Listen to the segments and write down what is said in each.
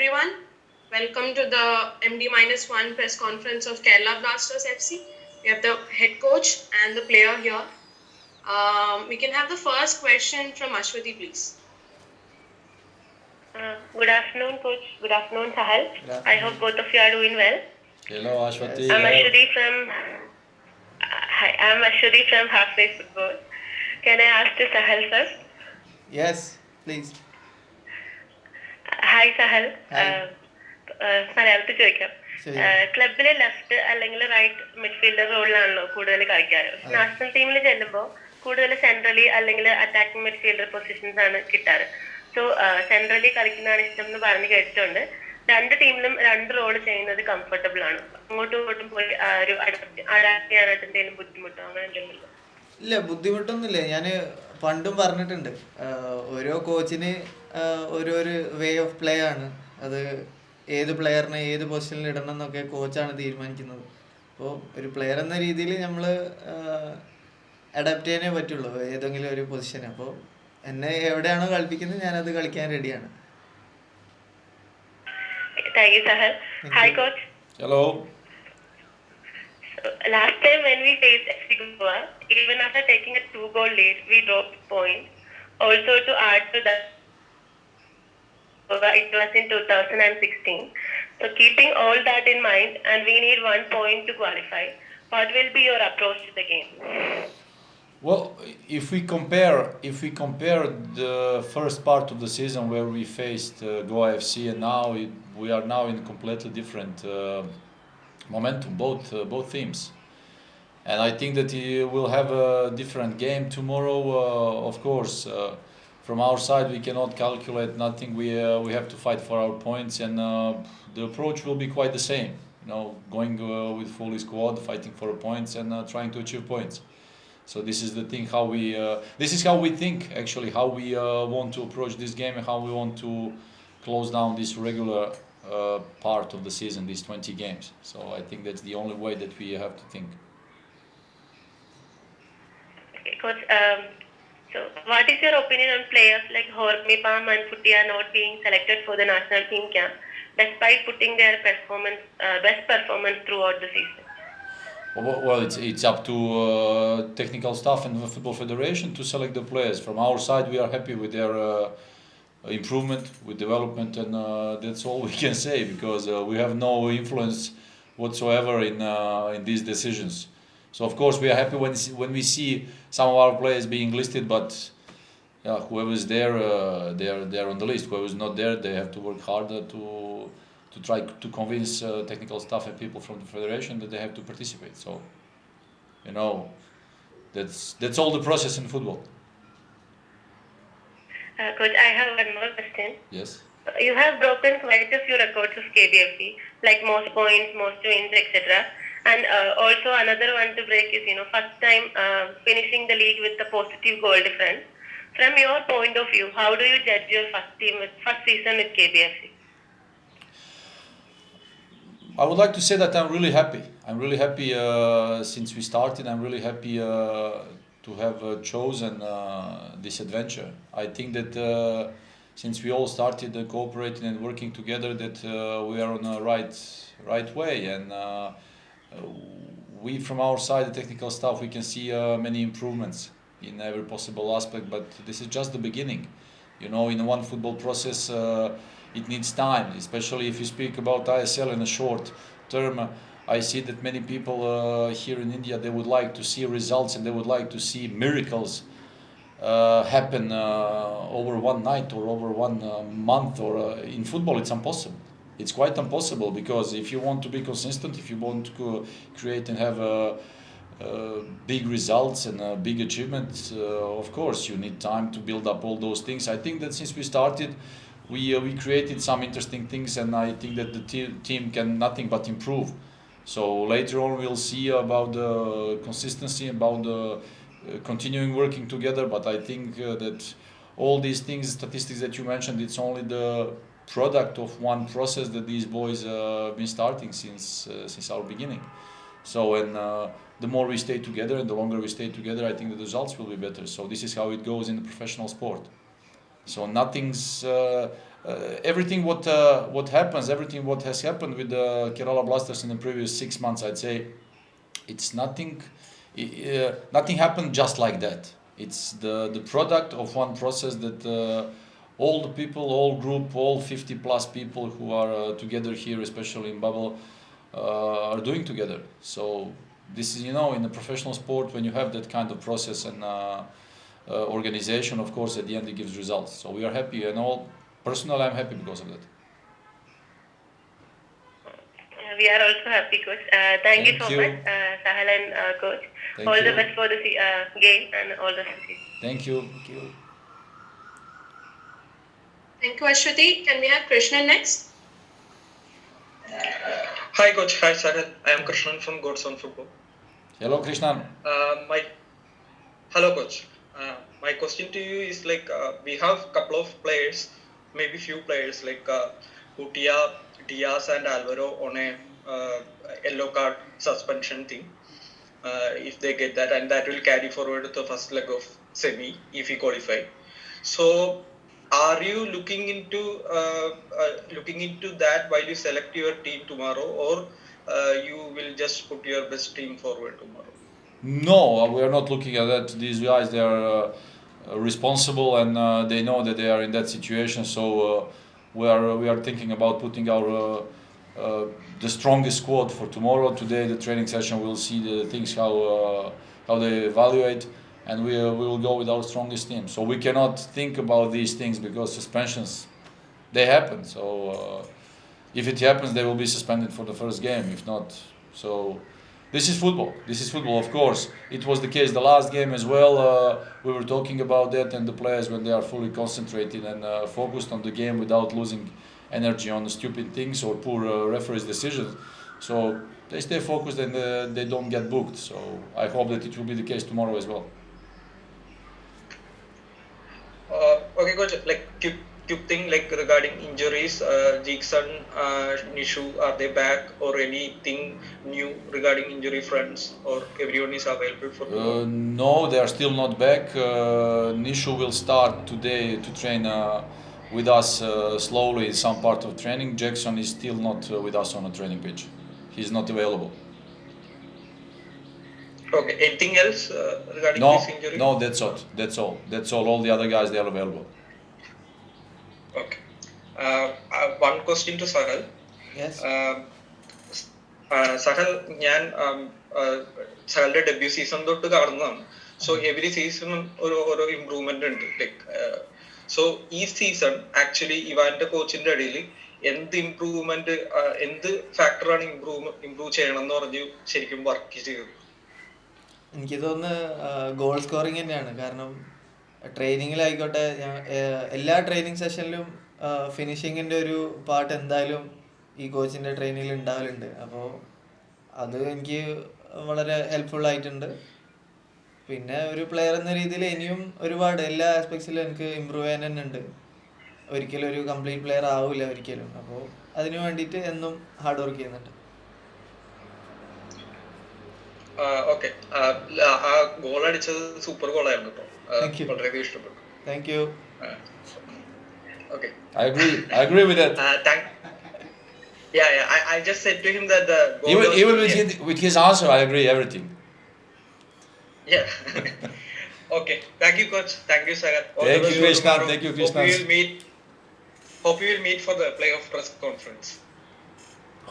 everyone. Welcome to the MD-1 press conference of Kerala Blasters FC. We have the head coach and the player here. We can have the first question from Ashwati, please. Good afternoon, coach. Good afternoon, Sahal. I hope both of you are doing well. Hello, Ashwati. I'm Ashwati from Halfway Football. Can I ask to Sahal, sir? Yes, please. Hi, Sahal. മലയാളത്തിൽ ചോദിക്കാം. ശരി. ക്ലബിലെ left അല്ലെങ്കിൽ right midfielder റോളിലാണല്ലോ കൂടുതൽ കളിക്കാറ്. National ടീമിൽ ചെല്ലുമ്പോൾ കൂടുതൽ centrally അല്ലെങ്കിൽ അറ്റാക്കിംഗ് മിഡ്ഫീൽഡർ പൊസിഷൻസ് ആണ് കിട്ടാറ്. സോ സെൻട്രലി കളിക്കുന്നതാണ് ഇഷ്ടം എന്ന് പറഞ്ഞ് കേട്ടിട്ടുണ്ട്. രണ്ട് ടീമിലും രണ്ട് റോൾ ചെയ്യുന്നത് കംഫർട്ടബിൾ ആണ്. അങ്ങോട്ടും ഇങ്ങോട്ടും പോയി ഒരു അഡാപ്റ്റ് ചെയ്യാനായിട്ട് എന്തെങ്കിലും ബുദ്ധിമുട്ടോ അങ്ങനെ എന്തെങ്കിലും? ഇല്ല, ബുദ്ധിമുട്ടൊന്നുമില്ല. ഞാൻ പണ്ടും പറഞ്ഞിട്ടുണ്ട്, ഓരോ കോച്ചിന് ഓരോരു വേ ഓഫ് പ്ലേ ആണ്. അത് ഏത് പ്ലെയറിനെ ഏത് പൊസിഷനിൽ ഇടണം എന്നൊക്കെ കോച്ചാണ് തീരുമാനിക്കുന്നത്. അപ്പോൾ ഒരു പ്ലെയർ എന്ന രീതിയിൽ നമ്മൾ അഡാപ്റ്റ് ചെയ്യാനേ പറ്റുള്ളൂ ഏതെങ്കിലും ഒരു പൊസിഷൻ. അപ്പോൾ എന്നെ എവിടെയാണോ കളിപ്പിക്കുന്നത് ഞാനത് കളിക്കാൻ റെഡിയാണ്. Thank you, Sahal. Hi, coach. Hello. Last time when we faced FC Goa, even after taking a 2-goal lead, we dropped points. Also to add to that, it was in 2016. So keeping all that in mind, and we need 1 point to qualify, what will be your approach to the game? Well, if we compare the first part of the season where we faced Goa FC, and now we are now in completely different momentum, both teams, and I think that we'll have a different game tomorrow. Of course, from our side we cannot calculate nothing. We have to fight for our points, and the approach will be quite the same. Going with full squad, fighting for points, and trying to achieve points. So this is the thing. This is how we think actually. How we want to approach this game, and how we want to close down this regular part of the season, these 20 games. So I think that's the only way that we have to think. Okay, coach. So what is your opinion on players like Hormipam and Futia not being selected for the national team camp, despite putting their best performance throughout the season? Well, it's up to technical staff and the Football Federation to select the players. From our side, we are happy with their improvement, with development, and that's all we can say, because we have no influence whatsoever in these decisions. So of course we are happy when we see some of our players being listed, but whoever is there, they're on the list. Whoever is not there, they have to work harder to try to convince technical staff and people from the federation that they have to participate. So, that's all the process in football. Coach, I have one more question. Yes. You have broken quite a few records of KBFC, like most points, most wins, etc. And also another one to break is, first time finishing the league with a positive goal difference. From your point of view, how do you judge your first season with KBFC? I would like to say that I'm really happy. I'm really happy since we started. I'm really happy to have chosen this adventure. I think that since we all started cooperating and working together, that we are on a right way. And we, from our side, the technical staff, we can see many improvements in every possible aspect. But this is just the beginning. In one football process, it needs time, especially if you speak about ISL in a short term. I see that many people here in India, they would like to see results, and they would like to see miracles happen over one night or over 1 month. Or in football, it's impossible. It's quite impossible, because if you want to be consistent, if you want to create and have big results and big achievements, of course you need time to build up all those things. I think that since we started, we created some interesting things, and I think that the team can nothing but improve. So later on we'll see about the consistency, about the continuing working together. But I think that all these things, statistics that you mentioned, it's only the product of one process that these boys have been starting since our beginning. So the more we stay together and the longer we stay together, I think the results will be better. So this is how it goes in the professional sport. So nothing's everything what happens, everything what has happened with the Kerala Blasters in the previous 6 months, I'd say it's nothing. Nothing happened just like that. It's the product of one process that all the people, all group, all 50 plus people who are together here, especially in Bubble, are doing together. So this is, in a professional sport, when you have that kind of process and organization, of course, at the end it gives results. So we are happy, and personally, I'm happy because of that. We are also happy, Coach. Thank you so much, Sahal and Coach. All the best for the game and all the season. Thank you. Thank you, Ashwati. Can we have Krishnan next? Hi, Coach. Hi, Sahal. I am Krishnan from Gods on Football. Hello, Krishnan. Hello, Coach. My question to you is we have a couple of players, maybe few players like Utia, Diaz, and Alvaro on a yellow card suspension thing. If they get that, and that will carry forward to the first leg of semi if we qualify. So, are you looking into that while you select your team tomorrow, or you will just put your best team forward tomorrow? No, we are not looking at that. These guys, they are responsible, and they know that they are in that situation. So we are thinking about putting our the strongest squad for tomorrow. Today, the training session, we'll see the things how they evaluate, and we will go with our strongest team. So we cannot think about these things because suspensions, they happen. So if it happens, they will be suspended for the first game. If not, so. This is football. Of course. It was the case the last game as well. We were talking about that, and the players, when they are fully concentrated and focused on the game without losing energy on the stupid things or poor referees' decisions. So they stay focused and they don't get booked. So I hope that it will be the case tomorrow as well. Okay, Coach. Quick thing regarding injuries, Jackson, Nishu, are they back, or anything new regarding injury fronts, or everyone is available for? No, they are still not back. Nishu will start today to train with us slowly in some part of training. Jackson is still not with us on a training pitch. He's not available. Okay. Anything else regarding this injury? No, that's all. All the other guys, they are available. Okay. One question to Sahal. Yes. Sahal, ഞാൻ സഹലിന്റെ debut season തൊട്ട് കാണുന്നതാണ്. So every സീസണും ഓരോ improvement ഉണ്ട്. So ഈ season actually ഇവാന്റെ കോച്ചിന്റെ ഇടയിൽ എന്ത് improvement, എന്ത് ഫാക്ടറാണ് ഇമ്പ്രൂവ് ചെയ്യണം എന്ന് പറഞ്ഞു ശരിക്കും വർക്ക് ചെയ്തത്? എനിക്ക് തോന്നുന്നു ഗോൾ സ്കോറിങ് തന്നെയാണ്. കാരണം ട്രെയിനിങ്ങിലായിക്കോട്ടെ, എല്ലാ ട്രെയിനിങ് സെഷനിലും ഫിനിഷിങ്ങിൻ്റെ ഒരു പാർട്ട് എന്തായാലും ഈ കോച്ചിൻ്റെ ട്രെയിനിങ്ങിൽ ഉണ്ടാവലുണ്ട്. അപ്പോൾ അത് എനിക്ക് വളരെ ഹെൽപ്ഫുൾ ആയിട്ടുണ്ട്. പിന്നെ ഒരു പ്ലെയർ എന്ന രീതിയിൽ ഇനിയും ഒരുപാട് എല്ലാ ആസ്പെക്ട്സിലും എനിക്ക് ഇമ്പ്രൂവ് ചെയ്യാൻ തന്നെ ഉണ്ട്. ഒരിക്കലും ഒരു കംപ്ലീറ്റ് പ്ലെയർ ആവില്ല ഒരിക്കലും. അപ്പോൾ അതിന് വേണ്ടിയിട്ട് എന്നും ഹാർഡ് വർക്ക് ചെയ്യുന്നുണ്ട്. ഓക്കെ. ആ ഗോൾ അടിച്ചത് സൂപ്പർ ഗോളായിരുന്നു കേട്ടോ. വളരെയധികം ഇഷ്ടപ്പെട്ടു. Thank you. Okay. I agree with that. I just said to him that the goal even with his answer, I agree everything. Yeah. Okay. Thank you, Coach. Thank you, Sagar. Thank you, Krishna. Hope we will meet for the playoff press conference.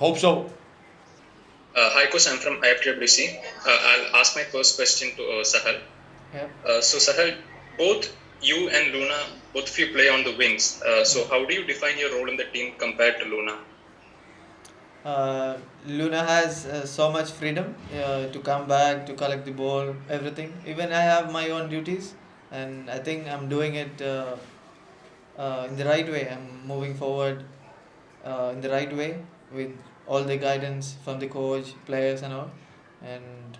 Hope so. Hi, Coach. I'm from IFWC. I'll ask my first question to Sahal. Yeah. So, Sahal, both you and Luna, both of you play on the wings. So, how do you define your role in the team compared to Luna? Luna has so much freedom to come back, to collect the ball, everything. Even I have my own duties, and I think I'm doing it in the right way. I'm moving forward in the right way with all the guidance from the coach, players, and all. And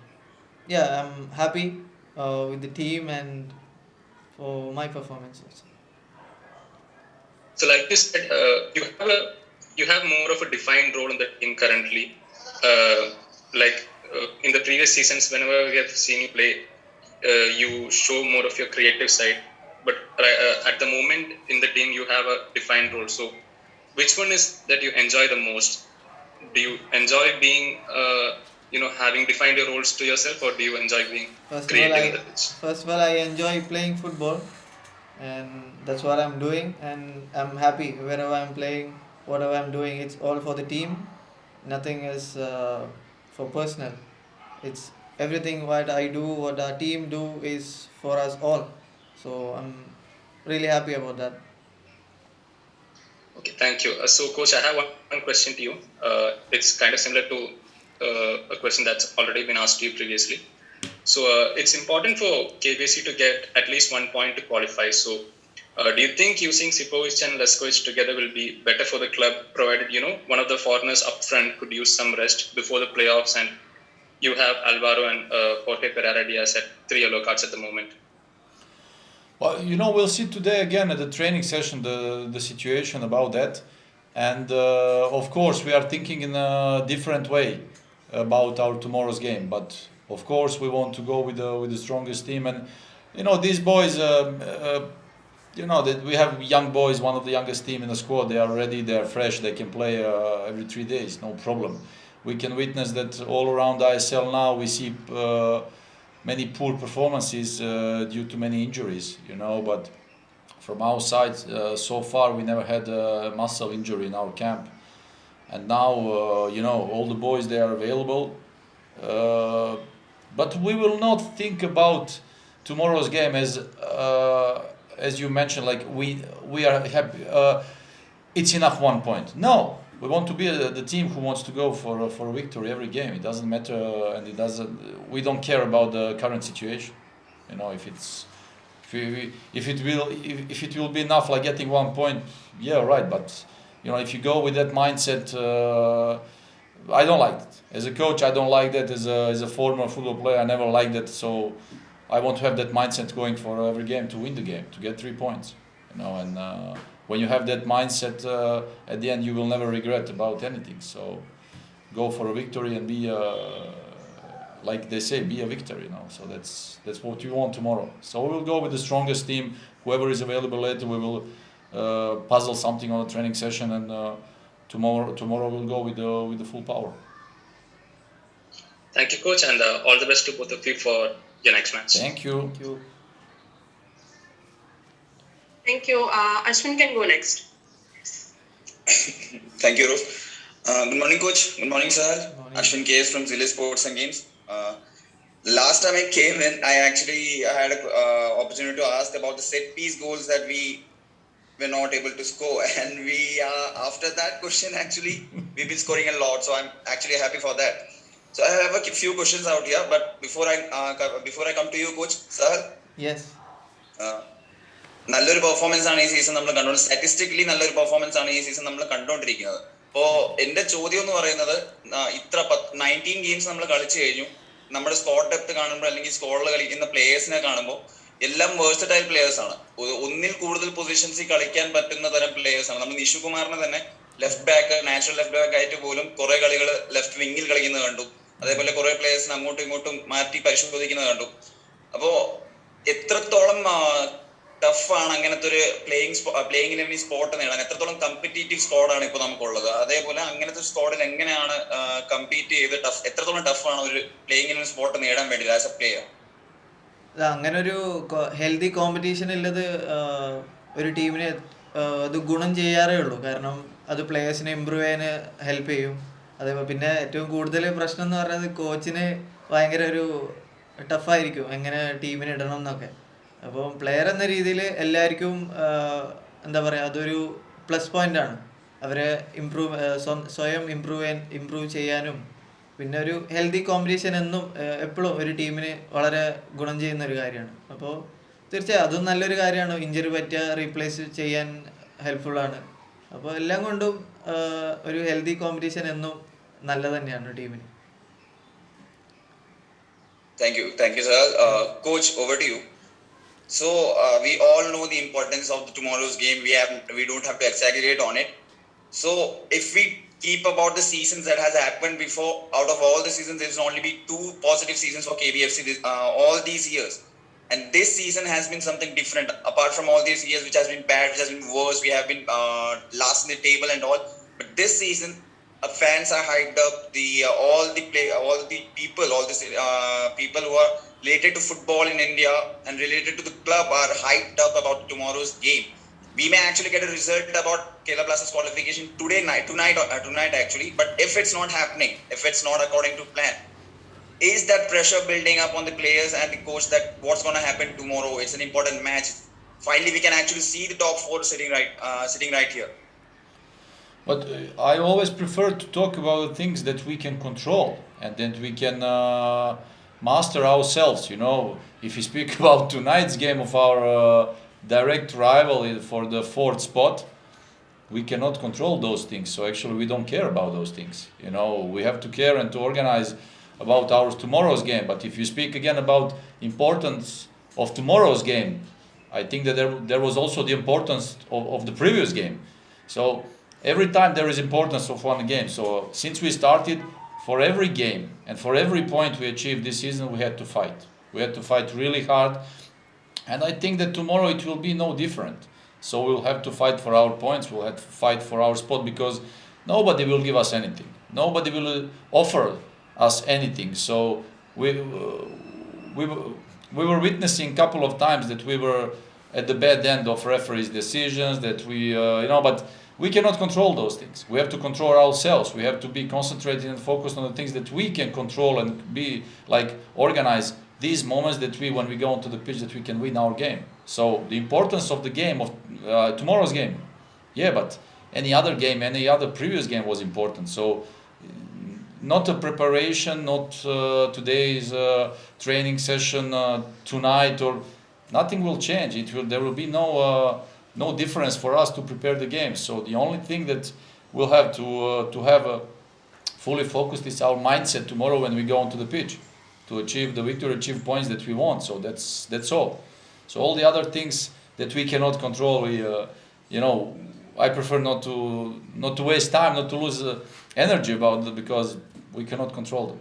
yeah, I'm happy with the team and for my performance also. So, like you said, you have more of a defined role in the team currently. In the previous seasons, whenever we have seen you play, you show more of your creative side. But at the moment in the team you have a defined role. So which one is that you enjoy the most? Do you enjoy being having defined your roles to yourself, or do you enjoy being creative in the pitch? First of all, I enjoy playing football, and that's what I'm doing, and I'm happy wherever I'm playing, whatever I'm doing. It's all for the team. Nothing is for personal. It's everything what I do, what our team do is for us all. So I'm really happy about that. Okay, thank you. So, Coach, I have one question to you. It's kind of similar to a question that's already been asked to you previously. So, it's important for KBFC to get at least 1 point to qualify. So, do you think using Sipovic and Leskovic together will be better for the club, provided, one of the foreigners up front could use some rest before the playoffs, and you have Alvaro and Jorge Pereira Diaz at 3 yellow cards at the moment? Well, we'll see today again at the training session the situation about that, and of course we are thinking in a different way about our tomorrow's game. But of course we want to go with the strongest team, and these boys. That we have young boys, one of the youngest team in the squad. They are ready, they are fresh, they can play every 3 days, no problem. We can witness that all around ISL now. We see many poor performances due to many injuries, but from our side, so far we never had a muscle injury in our camp. And now, all the boys, they are available. But we will not think about tomorrow's game as you mentioned, like we are happy. It's enough 1 point. No, we want to be the team who wants to go for a victory every game. It doesn't matter, and it doesn't. We don't care about the current situation. If it will be enough, like getting 1 point, yeah, right. But if you go with that mindset, I don't like it. As a coach, I don't like that. As a former football player, I never liked that. So I want to have that mindset going for every game to win the game, to get 3 points. And when you have that mindset, at the end you will never regret about anything. So go for a victory and be, like they say, be a victor. So that's what you want tomorrow. So we will go with the strongest team. Whoever is available later, we will puzzle something on a training session, and tomorrow we'll go with the full power. Thank you, Coach, and all the best to both of you for your next match. Thank you. Thank you. Ashwin can go next. Thank you, Rose. Good morning, Coach. Good morning, sir. Good morning. Ashwin KS from Zile Sports and Games. Last time I came in, I had an opportunity to ask about the set piece goals that we were not able to score. And after that question, actually, we've been scoring a lot. So I'm actually happy for that. So I have a few questions out here, but before I come to you, Coach, sir. Yes. നല്ലൊരു performance ആണ് ഈ season നമ്മൾ കണ്ടോണ്ട് statistically നല്ലൊരു performance ആണ് ഈ season നമ്മൾ കണ്ടോണ്ടിരിക്കുന്നത്. അപ്പോ എന്റെ ചോദ്യം എന്ന് പറയുന്നത്, ഇത്ര 19 ഗെയിംസ് നമ്മൾ കളിച്ചു കഴിഞ്ഞു. നമ്മുടെ സ്ക്വാഡ് ഡെപ്ത് കാണുമ്പോൾ, അല്ലെങ്കിൽ സ്ക്വാഡിൽ കളിക്കുന്ന പ്ലേയേഴ്സിനെ കാണുമ്പോൾ എല്ലാം വേഴ്സറ്റൈൽ പ്ലേയേഴ്സ് ആണ്. ഒന്നിൽ കൂടുതൽ പൊസിഷൻസിൽ കളിക്കാൻ പറ്റുന്ന തരം പ്ലേയേഴ്സ് ആണ്. നമ്മൾ നിഷുകുമാറിനെ തന്നെ left back, natural left back ആയിട്ട് പോലും കുറെ കളികൾ ലെഫ്റ്റ് വിങ്ങിൽ കളിക്കുന്നത് കണ്ടു. അതേപോലെ കുറെ പ്ലേയേഴ്സിനെ അങ്ങോട്ടും ഇങ്ങോട്ടും മാറ്റി പരിശോധിക്കുന്നത് കണ്ടു. അപ്പോ എത്രത്തോളം ടഫാണ് അങ്ങനത്തെ ഒരു പ്ലേയിങ് ലെവലിൽ സ്പോട്ട് നേടാൻ? എത്രത്തോളം കമ്പറ്റീറ്റീവ് സ്ക്വാഡാണ് ഇപ്പൊ നമുക്കുള്ളത്? അതേപോലെ അങ്ങനത്തെ സ്ക്വാഡിൽ എങ്ങനെയാണ് കമ്പീറ്റ് ചെയ്ത് എത്രത്തോളം ടഫാണ് ഒരു പ്ലേയിങ് ലെവലിൽ സ്പോട്ട് നേടാൻ വേണ്ടി ആസ് എ പ്ലെയർ? അങ്ങനെ ഒരു ഹെൽത്തി കോമ്പറ്റീഷൻ ഉള്ളത് ഒരു ടീമിന് അത് ഗുണം ചെയ്യാറേ ഉള്ളൂ. കാരണം അത് പ്ലേയേഴ്സിനെ ഇമ്പ്രൂവ് ചെയ്യാൻ ഹെൽപ്പ് ചെയ്യും. അതേപോലെ പിന്നെ ഏറ്റവും കൂടുതൽ പ്രശ്നം എന്ന് പറയുന്നത് കോച്ചിന് ഭയങ്കര ഒരു ടഫായിരിക്കും എങ്ങനെ ടീമിനെ ഇടണം എന്നൊക്കെ. അപ്പോൾ പ്ലെയർ എന്ന രീതിയിൽ എല്ലാവർക്കും എന്താ പറയുക, അതൊരു പ്ലസ് പോയിൻ്റാണ്. അവരെ സ്വയം ഇമ്പ്രൂവ് ചെയ്യാനും പിന്നെ ഒരു ഹെൽത്തി കോമ്പറ്റീഷൻ എന്നും എപ്പോഴും ഒരു ടീമിന് വളരെ ഗുണം ചെയ്യുന്ന ഒരു കാര്യമാണ്. അപ്പോൾ തീർച്ചയായും അതും നല്ലൊരു കാര്യമാണ്. ഇഞ്ചറി പറ്റിയ റീപ്ലേസ് ചെയ്യാൻ ഹെൽപ്ഫുള്ളാണ്. അപ്പോൾ എല്ലാം കൊണ്ടും ഒരു ഹെൽത്തി കോമ്പറ്റീഷൻ എന്നും നല്ലത് തന്നെയാണ് ടീമിന്. Thank you, sir. Coach, over to you. So we all know the importance of tomorrow's game. We don't have to exaggerate on it. So if we keep about the seasons that has happened before, out of all the seasons, there's only been 2 positive seasons for KBFC all these years. And this season has been something different. Apart from all these years, which has been bad, which has been worse, we have been last in the table and all. But this season, fans are hyped up. All the people, all these people who are related to football in India and related to the club are hyped up about tomorrow's game. We may actually get a result about Kerala Blasters qualification tonight actually. But if it's not happening, if it's not according to plan, is that pressure building up on the players and the coach that what's going to happen tomorrow? It's an important match. Finally, we can actually see the top four sitting right here. But I always prefer to talk about the things that we can control and that we can master ourselves. You know, if you speak about tonight's game of our direct rival for the fourth spot, we cannot control those things. So actually, we don't care about those things. You know, we have to care and to organize about our tomorrow's game. But if you speak again about importance of tomorrow's game, I think that there was also the importance of the previous game. So every time there is importance of one game. So since we started, for every game and for every point we achieved this season, we had to fight. We had to fight really hard. And I think that tomorrow it will be no different. So we'll have to fight for our points, we'll have to fight for our spot, because nobody will give us anything. Nobody will offer us anything. So we were witnessing a couple of times that we were at the bad end of referees' decisions, that but we cannot control those things. We have to control ourselves. We have to be concentrated and focused on the things that we can control and be organize these moments that when we go onto the pitch, that we can win our game. So the importance of the game, of tomorrow's game, but any other game, any other previous game was important. So not a preparation, not today's training session tonight, or nothing will change. There will be no difference for us to prepare the game. So the only thing that we'll have to have fully focused is our mindset tomorrow when we go onto the pitch, to achieve the victory, achieve points that we want. So that's all. So all the other things that we cannot control, I prefer not to waste time, not to lose energy about it, because we cannot control them.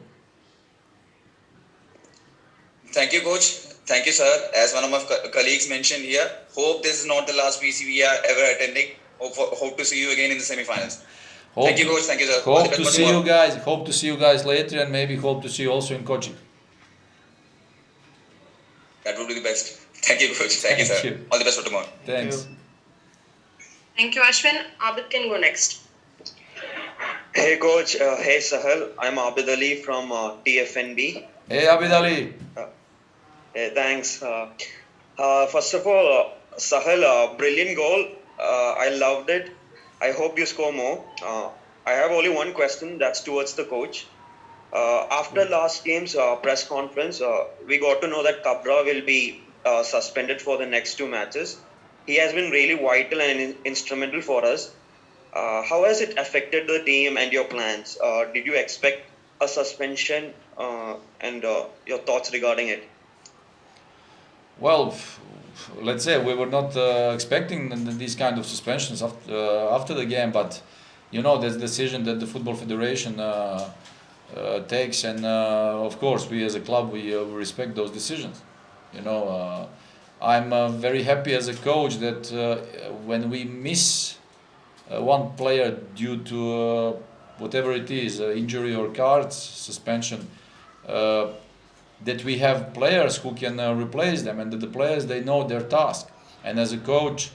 Thank you, coach. Thank you, sir. As one of my colleagues mentioned here, hope this is not the last PC we are ever attending. Hope to see you again in the semi-finals. Thank you, coach. Thank you, sir. Hope to see you guys. Hope to see you guys later, and maybe hope to see you also in coaching. That would be the best. Thank you, coach. Thank you, sir. All the best for tomorrow. Thanks. Thank you, Ashwin. Abid can go next. Hey, coach. Hey, Sahal. I'm Abid Ali from TFNB. Hey, Abid Ali. Hey, thanks. First of all, Sahal, brilliant goal. I loved it. I hope you score more. I have only one question, that's towards the coach. After last game's press conference, we got to know that Khabra will be suspended for the next 2 matches. He has been really vital and instrumental for us. How has it affected the team and your plans? Did you expect a suspension, and your thoughts regarding it? Well, let's say we were not expecting these kind of suspensions after the game, but there's a decision that the Football Federation takes, and of course we as a club we respect those decisions. I'm very happy as a coach that when we miss one player due to whatever it is, injury or cards, suspension, that we have players who can replace them, and that the players, they know their task. And as a coach,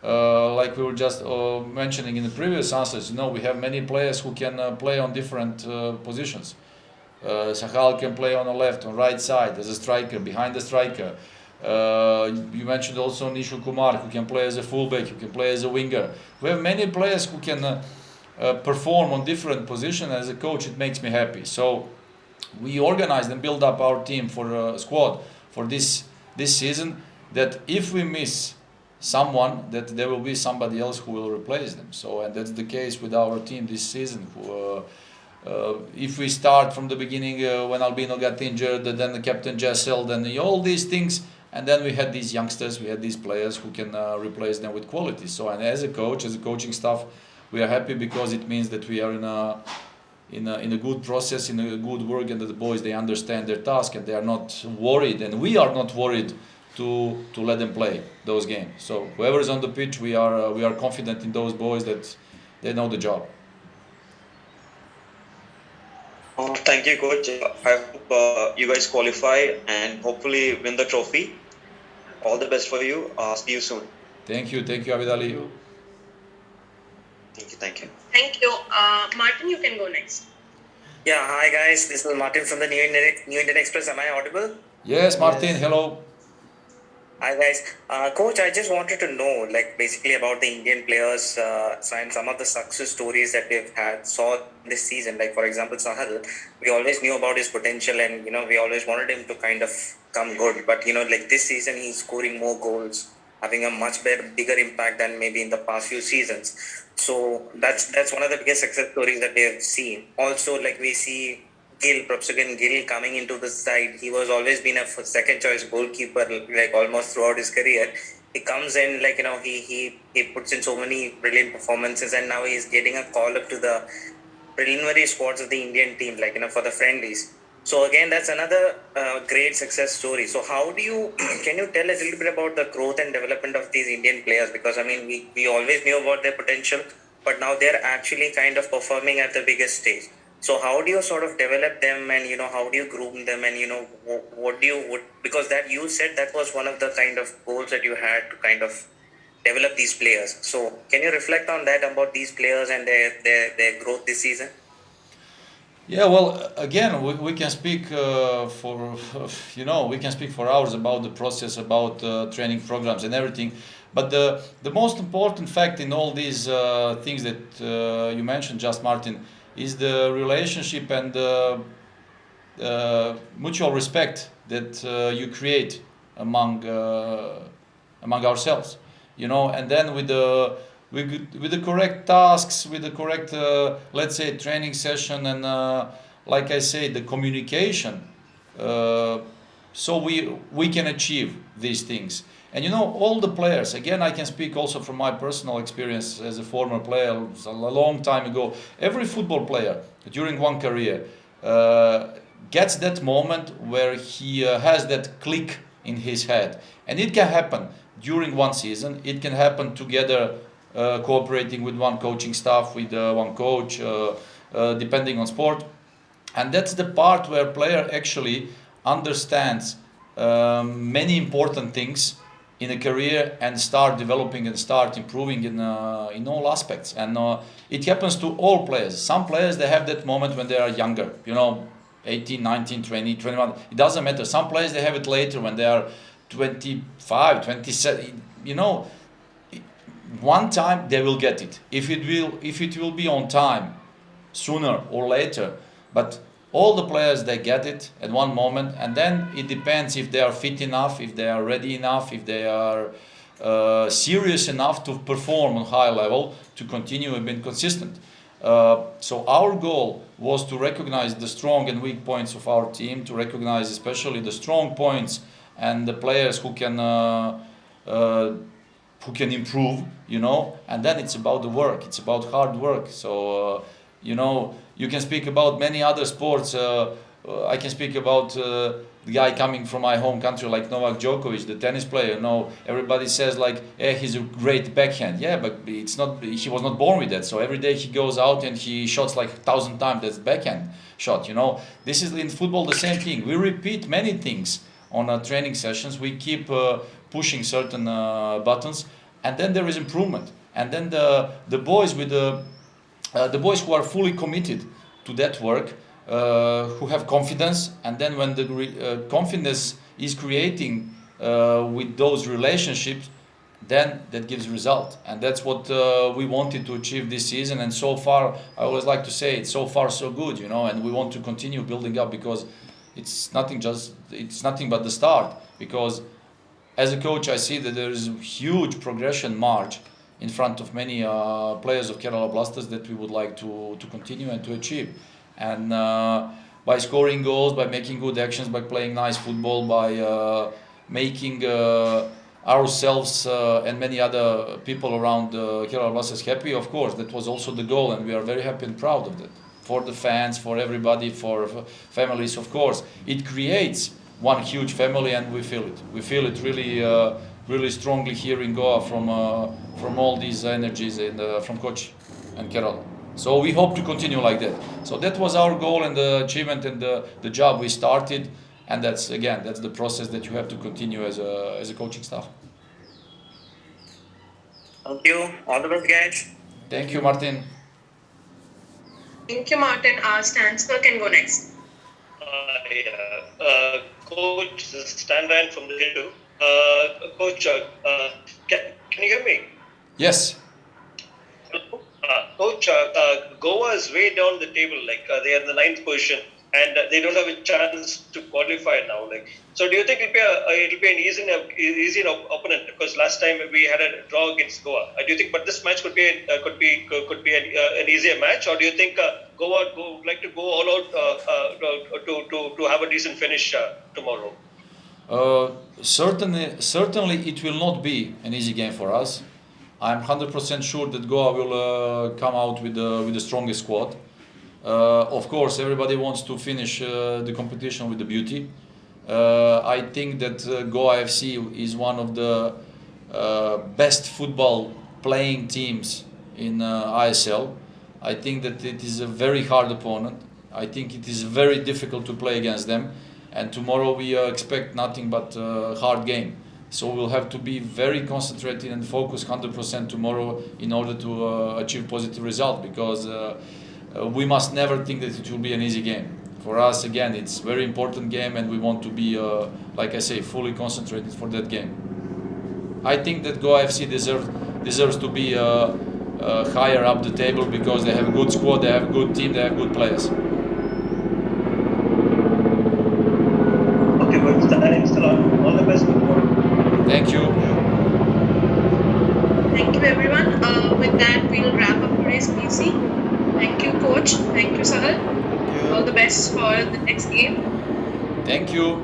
like we were just mentioning in the previous answers, we have many players who can play on different positions. Sahal can play on the left, on right side, as a striker, behind the striker. You mentioned also Nishu Kumar, who can play as a fullback, who can play as a winger. We have many players who can perform on different positions. As a coach, it makes me happy. So we organized and build up our team for a squad for this season, that if we miss someone, that there will be somebody else who will replace them. So, and that's the case with our team this season. If we start from the beginning when Albino got injured, then the captain Jessel, then all these things, and then we had these youngsters, we had these players who can replace them with quality. So, and as a coach, as a coaching staff, we are happy, because it means that we are in a good process, in a good work, and that the boys, they understand their task, and they are not worried, and we are not worried to let them play those games. So whoever is on the pitch, we are confident in those boys that they know the job. Thank you, coach. I hope you guys qualify and hopefully win the trophy. All the best for you. See you soon. Thank you, Abid Ali. Thank you. Thank you. Martin, you can go next. Yeah, hi guys. This is Martin from the New Indian Express. Am I audible? Yes, Martin. Yes. Hello. Hi guys. Coach, I just wanted to know, like, basically about the Indian players and some of the success stories that we've saw this season. Like, for example, Sahal, we always knew about his potential, and we always wanted him to kind of come good. But like this season, he's scoring more goals, having a much bigger impact than maybe in the past few seasons. So that's one of the biggest success stories that we have seen. Also, like, we see Professor Gill coming into the side. He was always been a second choice goalkeeper, like, almost throughout his career. He comes in, like, he puts in so many brilliant performances, and now he's getting a call up to the preliminary squads of the Indian team, like, for the friendlies. So again, that's another great success story. So how do you, can you tell us a little bit about the growth and development of these Indian players? Because, I mean, we always knew about their potential, but now they're actually kind of performing at the biggest stage. So how do you sort of develop them, and, how do you groom them, and, what do you, because that you said that was one of the kind of goals that you had to kind of develop these players. So can you reflect on that, about these players and their growth this season? Yeah, well, again, we can speak for we can speak for hours about the process, about training programs and everything. But the most important fact in all these things that you mentioned, just Martin, is the relationship and the mutual respect that you create among ourselves, and then with the correct tasks, with the correct let's say training session, and like I say, the communication, so we can achieve these things. And all the players, again, I can speak also from my personal experience as a former player a long time ago. Every football player during one career gets that moment where he has that click in his head. And it can happen during one season, it can happen together, cooperating with one coaching staff, with one coach, depending on sport. And that's the part where player actually understands many important things in a career, and start developing and start improving in all aspects. And it happens to all players. Some players, they have that moment when they are younger, 18, 19, 20, 21. It doesn't matter. Some players, they have it later when they are 25, 27. One time they will get it. If it will be on time, sooner or later. But all the players, they get it at one moment, and then it depends if they are fit enough, if they are ready enough, if they are serious enough to perform on high level, to continue and be consistent. So our goal was to recognize the strong and weak points of our team, to recognize especially the strong points and the players who can improve, and then it's about the work, it's about hard work. So you can speak about many other sports. I can speak about the guy coming from my home country, like Novak Djokovic, the tennis player. Everybody says like, he's a great backhand. Yeah, but it's not. He was not born with that. So every day he goes out and he shots like 1,000 times that backhand shot. This is in football the same thing. We repeat many things on our training sessions. We keep pushing certain buttons, and then there is improvement. And then the boys with the boys who are fully committed to that work, who have confidence, and then when the confidence is creating with those relationships, then that gives result. And that's what we wanted to achieve this season. And so far, I always like to say, it's so far so good, and we want to continue building up, because it's nothing but the start. Because as a coach, I see that there is a huge progression march in front of many players of Kerala Blasters that we would like to continue and to achieve. And by scoring goals, by making good actions, by playing nice football, by making ourselves and many other people around Kerala Blasters happy, of course, that was also the goal, and we are very happy and proud of that. For the fans, for everybody, for families, of course. It creates one huge family, and we feel it. We feel it really strongly here in Goa from all these energies and from coach and Kerala. So we hope to continue like that. So that was our goal and the achievement and the job we started, and that's the process that you have to continue as a coaching staff. Thank you. All the best, guys. Thank you, Martin. Thank you, Martin. Stansberg can go next. Coach, this is Stan Ryan from the Hindu. Coach, can you hear me? Yes. Coach, Goa is way down the table. Like they are in the 9th position, and they don't have a chance to qualify now. Like, so do you think it'll be an easy opponent? Because last time we had a draw against Goa. Do you think? But this match could be an easier match, or do you think Goa would like to go all out to have a decent finish tomorrow? Certainly, it will not be an easy game for us. I'm 100% sure that Goa will come out with the strongest squad. Of course, everybody wants to finish the competition with the beauty. I think that Goa FC is one of the best football playing teams in ISL. I think that it is a very hard opponent. I think it is very difficult to play against them. And tomorrow we expect nothing but a hard game. So we'll have to be very concentrated and focused 100% tomorrow in order to achieve positive result, because we must never think that it will be an easy game. For us, again, it's a very important game, and we want to be, like I say, fully concentrated for that game. I think that Goa FC deserves to be higher up the table, because they have a good squad, they have a good team, they have good players. Okay, but thanks a lot. All the best. Thank you. Thank you, everyone. With that, we'll wrap up today's PC. Thank you, Coach. Thank you, Sahal. All the best for the next game. Thank you.